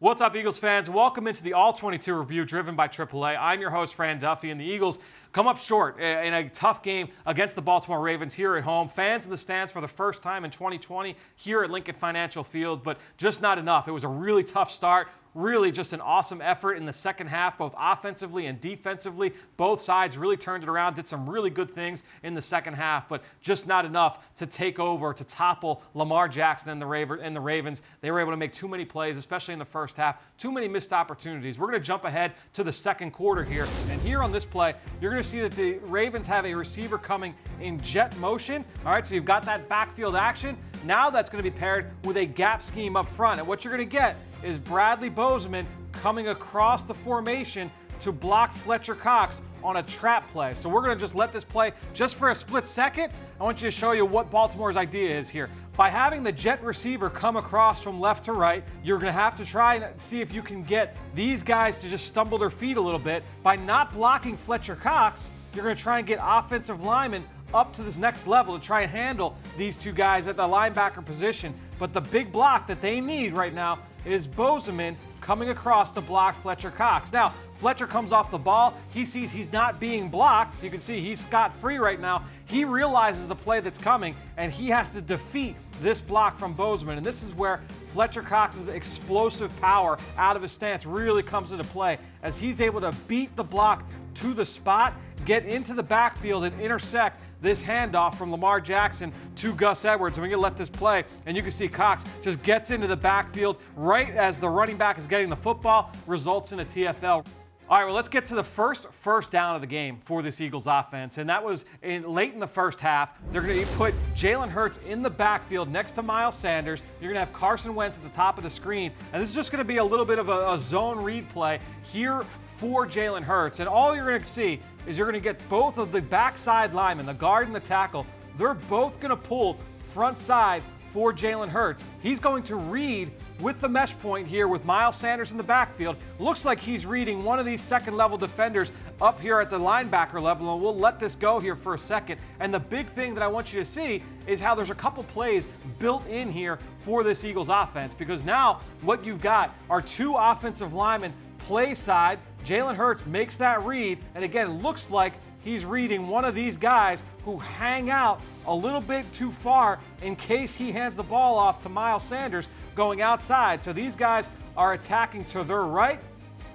What's up, Eagles fans? Welcome into the All-22 review driven by AAA. I'm your host, Fran Duffy, and the Eagles come up short in a tough game against the Baltimore Ravens here at home. Fans in the stands for the first time in 2020 here at Lincoln Financial Field, but just not enough. It was a really tough start. Really just an awesome effort in the second half, both offensively and defensively. Both sides really turned it around, did some really good things in the second half, but just not enough to take over, to topple Lamar Jackson and the Ravens. They were able to make too many plays, especially in the first half. Too many missed opportunities. We're going to jump ahead to the second quarter here. And here on this play, you're going to see that the Ravens have a receiver coming in jet motion. All right, so you've got that backfield action. Now that's going to be paired with a gap scheme up front. And what you're going to get is Bradley Bozeman coming across the formation to block Fletcher Cox on a trap play. So we're going to just let this play just for a split second. I want you to show you what Baltimore's idea is here. By having the jet receiver come across from left to right, you're going to have to try and see if you can get these guys to just stumble their feet a little bit. By not blocking Fletcher Cox, you're going to try and get offensive linemen up to this next level to try and handle these two guys at the linebacker position. But the big block that they need right now is Bozeman coming across to block Fletcher Cox. Now, Fletcher comes off the ball. He sees he's not being blocked. So you can see he's scot-free right now. He realizes the play that's coming, and he has to defeat this block from Bozeman. And this is where Fletcher Cox's explosive power out of his stance really comes into play, as he's able to beat the block to the spot, get into the backfield, and intersect this handoff from Lamar Jackson to Gus Edwards. And we're going to let this play, and you can see Cox just gets into the backfield right as the running back is getting the football, results in a TFL. All right, well, let's get to the first down of the game for this Eagles offense, and that was late in the first half. They're going to put Jalen Hurts in the backfield next to Miles Sanders. You're going to have Carson Wentz at the top of the screen, and this is just going to be a little bit of a zone read play here for Jalen Hurts. And all you're going to see is you're going to get both of the backside linemen, the guard and the tackle. They're both going to pull front side for Jalen Hurts. He's going to read with the mesh point here with Miles Sanders in the backfield. Looks like he's reading one of these second-level defenders up here at the linebacker level, and we'll let this go here for a second. And the big thing that I want you to see is how there's a couple plays built in here for this Eagles offense, because now what you've got are two offensive linemen play side. Jalen Hurts makes that read, and again, it looks like he's reading one of these guys who hang out a little bit too far in case he hands the ball off to Miles Sanders going outside. So these guys are attacking to their right.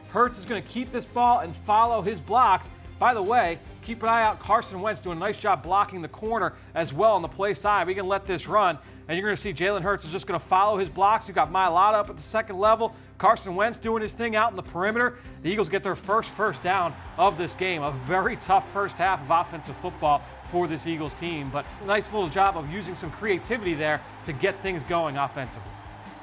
Hurts is going to keep this ball and follow his blocks. By the way, keep an eye out. Carson Wentz doing a nice job blocking the corner as well on the play side. We can let this run, and you're going to see Jalen Hurts is just going to follow his blocks. You've got Mailata up at the second level. Carson Wentz doing his thing out in the perimeter. The Eagles get their first down of this game. A very tough first half of offensive football for this Eagles team, but a nice little job of using some creativity there to get things going offensively.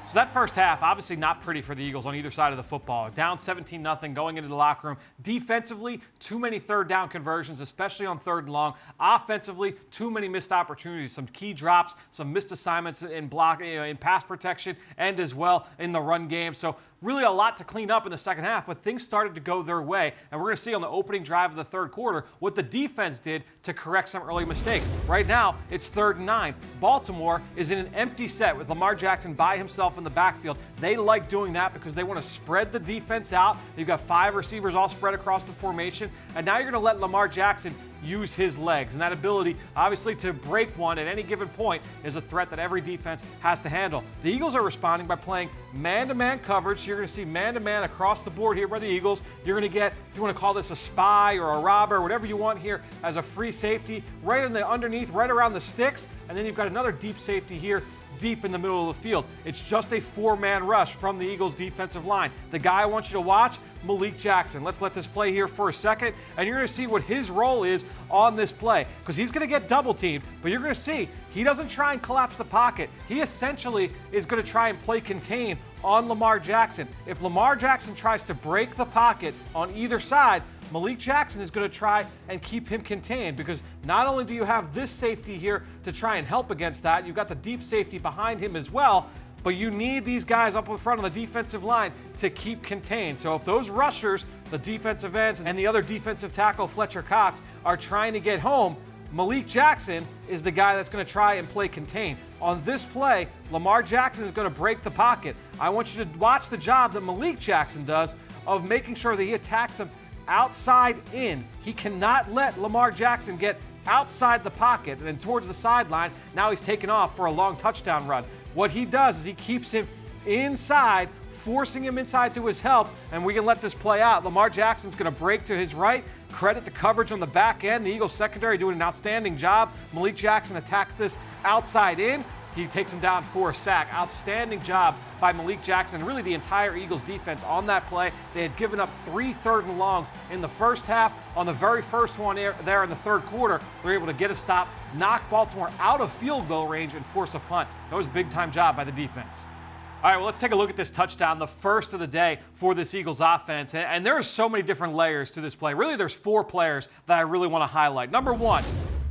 So that first half, obviously not pretty for the Eagles on either side of the football. Down 17-0 going into the locker room. Defensively, too many third down conversions, especially on third and long. Offensively, too many missed opportunities. Some key drops, some missed assignments in in pass protection, and as well in the run game. So really a lot to clean up in the second half, but things started to go their way. And we're going to see on the opening drive of the third quarter what the defense did to correct some early mistakes. Right now, it's 3rd and 9. Baltimore is in an empty set with Lamar Jackson by himself in the backfield. They like doing that because they want to spread the defense out. You've got 5 receivers all spread across the formation, and now you're going to let Lamar Jackson use his legs. And that ability, obviously, to break one at any given point is a threat that every defense has to handle. The Eagles are responding by playing man-to-man coverage. So you're going to see man-to-man across the board here by the Eagles. You're going to get, if you want to call this a spy or a robber, whatever you want here, as a free safety right in the underneath, right around the sticks. And then you've got another deep safety here deep in the middle of the field. It's just a 4-man rush from the Eagles defensive line. The guy I want you to watch, Malik Jackson. Let's let this play here for a second, and you're going to see what his role is on this play, because he's going to get double teamed, but you're going to see he doesn't try and collapse the pocket. He essentially is going to try and play contain on Lamar Jackson. If Lamar Jackson tries to break the pocket on either side, Malik Jackson is going to try and keep him contained, because not only do you have this safety here to try and help against that, you've got the deep safety behind him as well, but you need these guys up in front of the defensive line to keep contained. So if those rushers, the defensive ends, and the other defensive tackle, Fletcher Cox, are trying to get home, Malik Jackson is the guy that's going to try and play contain. On this play, Lamar Jackson is going to break the pocket. I want you to watch the job that Malik Jackson does of making sure that he attacks him outside in. He cannot let Lamar Jackson get outside the pocket and towards the sideline. Now he's taken off for a long touchdown run. What he does is he keeps him inside, forcing him inside to his help, and we can let this play out. Lamar Jackson's going to break to his right. Credit the coverage on the back end. The Eagles secondary doing an outstanding job. Malik Jackson attacks this outside in. He takes him down for a sack. Outstanding job by Malik Jackson. Really the entire Eagles defense on that play. They had given up 3 third and longs in the first half. On the very first one there in the third quarter, they were able to get a stop, knock Baltimore out of field goal range, and force a punt. That was a big-time job by the defense. All right, well, let's take a look at this touchdown, the first of the day for this Eagles offense. And there are so many different layers to this play. Really, there's 4 players that I really want to highlight. Number 1,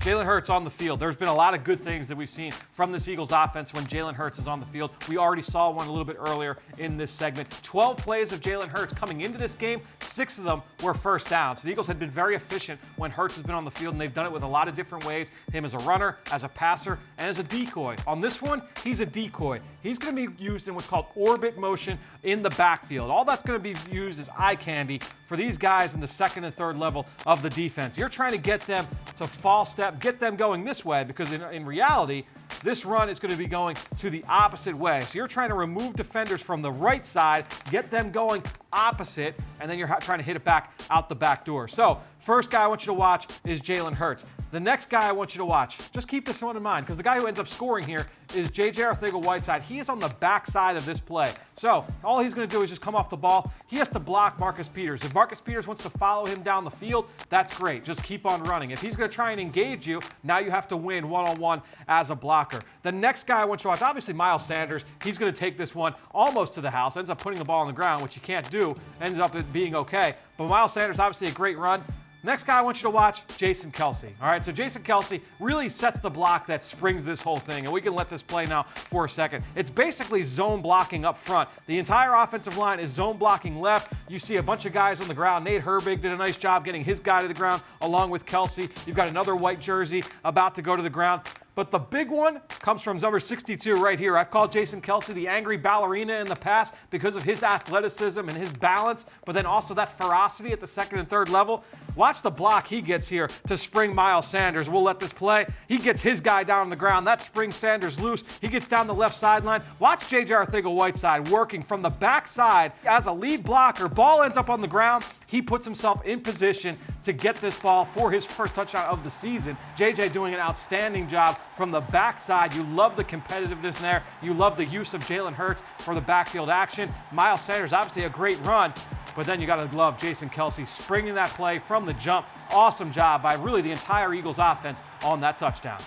Jalen Hurts on the field. There's been a lot of good things that we've seen from this Eagles offense when Jalen Hurts is on the field. We already saw one a little bit earlier in this segment. 12 plays of Jalen Hurts coming into this game, 6 of them were first downs. So the Eagles had been very efficient when Hurts has been on the field, and they've done it with a lot of different ways. Him as a runner, as a passer, and as a decoy. On this one, he's a decoy. He's going to be used in what's called orbit motion in the backfield. All that's going to be used as eye candy for these guys in the second and third level of the defense. You're trying to get them to fall step, get them going this way, because in reality, this run is going to be going to the opposite way. So you're trying to remove defenders from the right side, get them going opposite, and then you're trying to hit it back out the back door. So first guy I want you to watch is Jalen Hurts. The next guy I want you to watch, just keep this one in mind, because the guy who ends up scoring here is arcega-whiteside. He is on the back side of this play. So all he's going to do is just come off the ball. He has to block Marcus Peters. If Marcus Peters wants to follow him down the field, that's great. Just keep on running. If he's going to try and engage you, now you have to win one-on-one as a blocker. The next guy I want you to watch, obviously Miles Sanders. He's going to take this one almost to the house, ends up putting the ball on the ground, which you can't do, ends up being okay. But Miles Sanders, obviously a great run. Next guy I want you to watch, Jason Kelsey. All right, so Jason Kelsey really sets the block that springs this whole thing, and we can let this play now for a second. It's basically zone blocking up front. The entire offensive line is zone blocking left. You see a bunch of guys on the ground. Nate Herbig did a nice job getting his guy to the ground along with Kelsey. You've got another white jersey about to go to the ground. But the big one comes from number 62 right here. I've called Jason Kelsey the angry ballerina in the past because of his athleticism and his balance, but then also that ferocity at the second and third level. Watch the block he gets here to spring Miles Sanders. We'll let this play. He gets his guy down on the ground. That springs Sanders loose. He gets down the left sideline. Watch J.J. Arcega-Whiteside working from the backside as a lead blocker. Ball ends up on the ground. He puts himself in position to get this ball for his first touchdown of the season. J.J. doing an outstanding job from the backside. You love the competitiveness there. You love the use of Jalen Hurts for the backfield action. Miles Sanders, obviously a great run, but then you got to love Jason Kelsey springing that play from the jump. Awesome job by really the entire Eagles offense on that touchdown.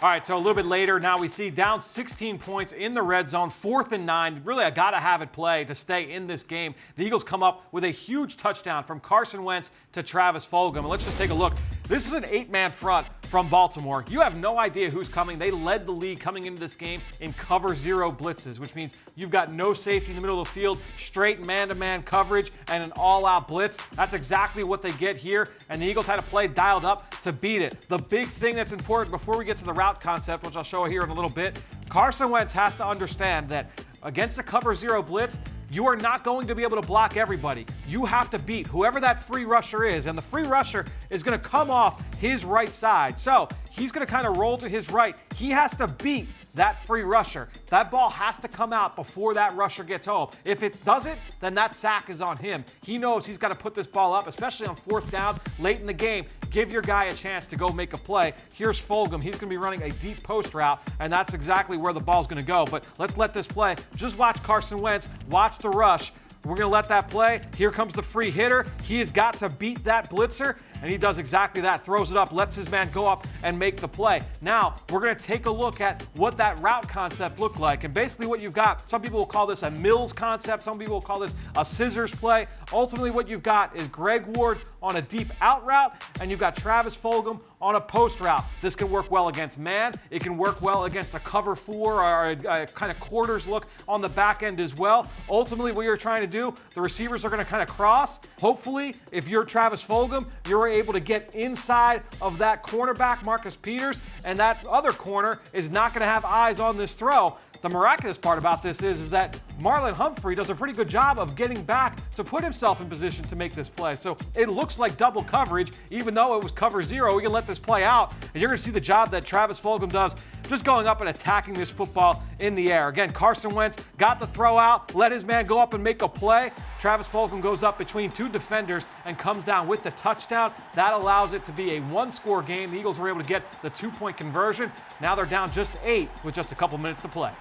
All right, so a little bit later, now we see down 16 points in the red zone, 4th and 9. Really a gotta-have-it play to stay in this game. The Eagles come up with a huge touchdown from Carson Wentz to Travis Folgom. And let's just take a look. This is an 8-man front from Baltimore. You have no idea who's coming. They led the league coming into this game in cover 0 blitzes, which means you've got no safety in the middle of the field, straight man-to-man coverage, and an all-out blitz. That's exactly what they get here, and the Eagles had a play dialed up to beat it. The big thing that's important before we get to the route concept, which I'll show here in a little bit, Carson Wentz has to understand that against a cover 0 blitz, you are not going to be able to block everybody. You have to beat whoever that free rusher is, and the free rusher is going to come off his right side. So he's going to kind of roll to his right. He has to beat that free rusher. That ball has to come out before that rusher gets home. If it doesn't, then that sack is on him. He knows he's got to put this ball up, especially on 4th down late in the game. Give your guy a chance to go make a play. Here's Folgom. He's going to be running a deep post route, and that's exactly where the ball's going to go. But let's let this play. Just watch Carson Wentz. Watch the rush. We're going to let that play. Here comes the free hitter. He has got to beat that blitzer, and he does exactly that. Throws it up, lets his man go up and make the play. Now, we're going to take a look at what that route concept looked like. And basically what you've got, some people will call this a Mills concept. Some people will call this a scissors play. Ultimately, what you've got is Greg Ward on a deep out route, and you've got Travis Folgom on a post route. This can work well against man. It can work well against a cover 4 or a kind of quarters look on the back end as well. Ultimately, what you're trying to do, the receivers are going to kind of cross. Hopefully, if you're Travis Folgom, you're able to get inside of that cornerback, Marcus Peters, and that other corner is not going to have eyes on this throw. The miraculous part about this is that Marlon Humphrey does a pretty good job of getting back to put himself in position to make this play. So it looks like double coverage, even though it was cover zero. We can let this play out, and you're going to see the job that Travis Folgom does just going up and attacking this football in the air. Again, Carson Wentz got the throw out, let his man go up and make a play. Travis Folgom goes up between two defenders and comes down with the touchdown. That allows it to be a one-score game. The Eagles were able to get the two-point conversion. Now they're down just 8 with just a couple minutes to play.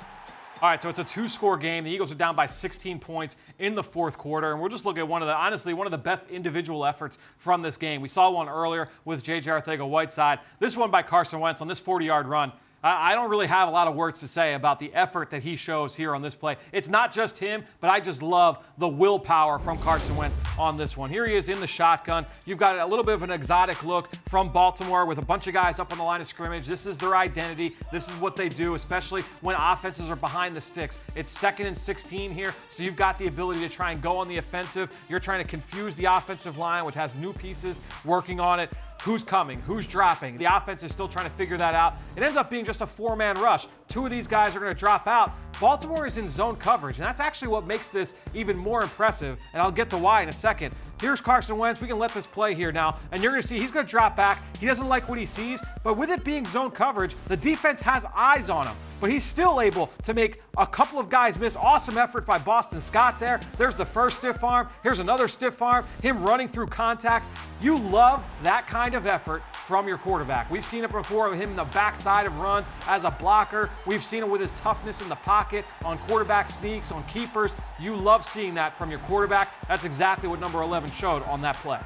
All right, so it's a 2-score game. The Eagles are down by 16 points in the fourth quarter, and we're just looking at one of the best individual efforts from this game. We saw one earlier with J.J. Arcega-Whiteside. This one by Carson Wentz on this 40-yard run. I don't really have a lot of words to say about the effort that he shows here on this play. It's not just him, but I just love the willpower from Carson Wentz on this one. Here he is in the shotgun. You've got a little bit of an exotic look from Baltimore with a bunch of guys up on the line of scrimmage. This is their identity. This is what they do, especially when offenses are behind the sticks. It's 2nd and 16 here, so you've got the ability to try and go on the offensive. You're trying to confuse the offensive line, which has new pieces working on it. Who's coming? Who's dropping? The offense is still trying to figure that out. It ends up being just a 4-man rush. 2 of these guys are going to drop out. Baltimore is in zone coverage, and that's actually what makes this even more impressive, and I'll get to why in a second. Here's Carson Wentz. We can let this play here now, and you're going to see he's going to drop back. He doesn't like what he sees, but with it being zone coverage, the defense has eyes on him. But he's still able to make a couple of guys miss. Awesome effort by Boston Scott there. There's the first stiff arm. Here's another stiff arm. Him running through contact. You love that kind of effort from your quarterback. We've seen it before with him in the backside of runs as a blocker. We've seen it with his toughness in the pocket, on quarterback sneaks, on keepers. You love seeing that from your quarterback. That's exactly what number 11 showed on that play.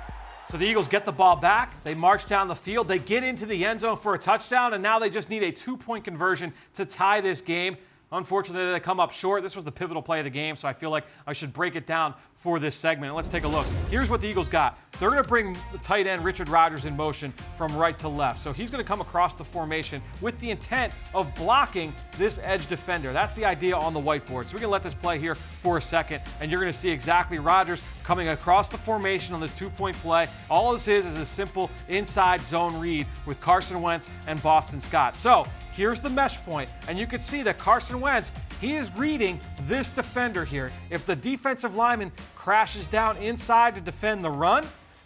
So the Eagles get the ball back, they march down the field, they get into the end zone for a touchdown, and now they just need a 2-point conversion to tie this game. Unfortunately, they come up short. This was the pivotal play of the game, so I feel like I should break it down for this segment. Let's take a look. Here's what the Eagles got. They're going to bring the tight end Richard Rodgers in motion from right to left. So he's going to come across the formation with the intent of blocking this edge defender. That's the idea on the whiteboard. So we can let this play here for a second, and you're going to see exactly Rodgers coming across the formation on this 2-point play. All this is a simple inside zone read with Carson Wentz and Boston Scott. So here's the mesh point, and you can see that Carson Wentz, he is reading this defender here. If the defensive lineman crashes down inside to defend the run,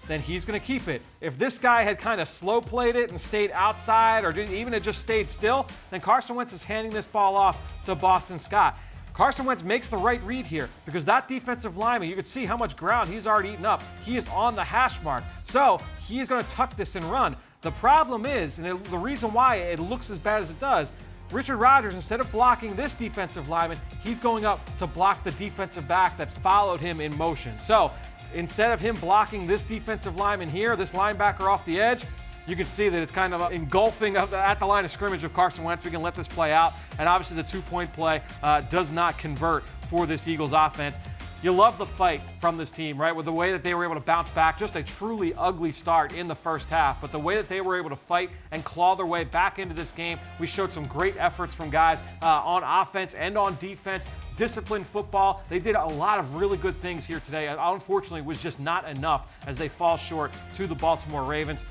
then he's going to keep it. If this guy had kind of slow played it and stayed outside, or even had just stayed still, then Carson Wentz is handing this ball off to Boston Scott. Carson Wentz makes the right read here because that defensive lineman, you can see how much ground he's already eaten up. He is on the hash mark. So he is going to tuck this and run. The problem is, and the reason why it looks as bad as it does, Richard Rodgers, instead of blocking this defensive lineman, he's going up to block the defensive back that followed him in motion. So instead of him blocking this defensive lineman here, this linebacker off the edge, you can see that it's kind of engulfing at the line of scrimmage of Carson Wentz. We can let this play out. And obviously the 2-point play does not convert for this Eagles offense. You love the fight from this team, right? With the way that they were able to bounce back, just a truly ugly start in the first half. But the way that they were able to fight and claw their way back into this game, we showed some great efforts from guys on offense and on defense. Disciplined football. They did a lot of really good things here today. Unfortunately, it was just not enough as they fall short to the Baltimore Ravens.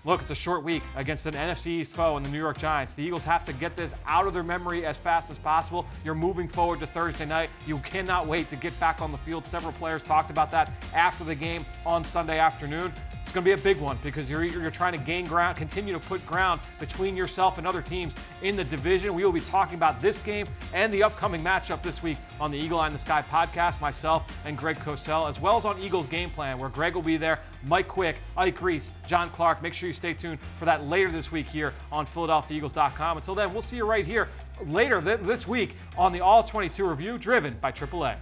Look, it's a short week against an NFC East foe in the New York Giants. The Eagles have to get this out of their memory as fast as possible. You're moving forward to Thursday night. You cannot wait to get back on the field. Several players talked about that after the game on Sunday afternoon. It's going to be a big one because you're trying to gain ground, continue to put ground between yourself and other teams in the division. We will be talking about this game and the upcoming matchup this week on the Eagle Eye in the Sky podcast, myself and Greg Cosell, as well as on Eagles Game Plan, where Greg will be there, Mike Quick, Ike Reese, John Clark. Make sure you stay tuned for that later this week here on PhiladelphiaEagles.com. Until then, we'll see you right here later this week on the All-22 review, driven by AAA.